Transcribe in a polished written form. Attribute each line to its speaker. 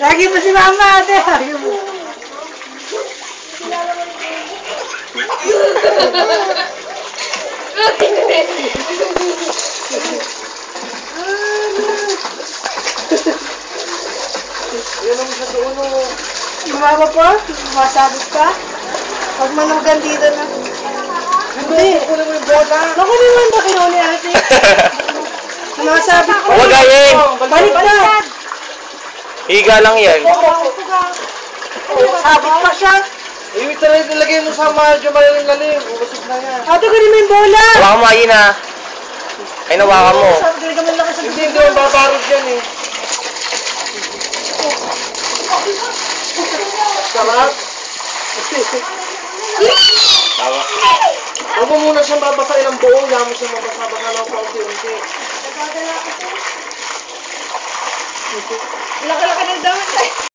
Speaker 1: Lagi mo si mama, ate. Lagi mo.
Speaker 2: Yan ang sa doon o.
Speaker 1: Mama po, masabot ka? Pag manugan dito na.
Speaker 2: Hindi. Kunin mo yung bola.
Speaker 1: Nakunin mo yung bakino ni ate. Masabit ko.
Speaker 3: Wagayin!
Speaker 1: Balik na.
Speaker 3: Higa lang yan.
Speaker 1: Sabit pa siya.
Speaker 2: Iwi talaga nilagay mo sa medyo malalim-lalim. Ubusog na yan.
Speaker 1: Ate, kunin mo yung bola.
Speaker 3: Hawakan mo, ayun ha. Ay, nawakan mo.
Speaker 1: Sabi ka man lang sa
Speaker 2: Hindi mo babarod yan eh. Sarap.
Speaker 3: Tawa.
Speaker 2: Huwag mo muna siyang babasahin ng buo. Huwag mo siyang mabasa-basa ng paunti-unti.
Speaker 1: Laka-laka ng damit.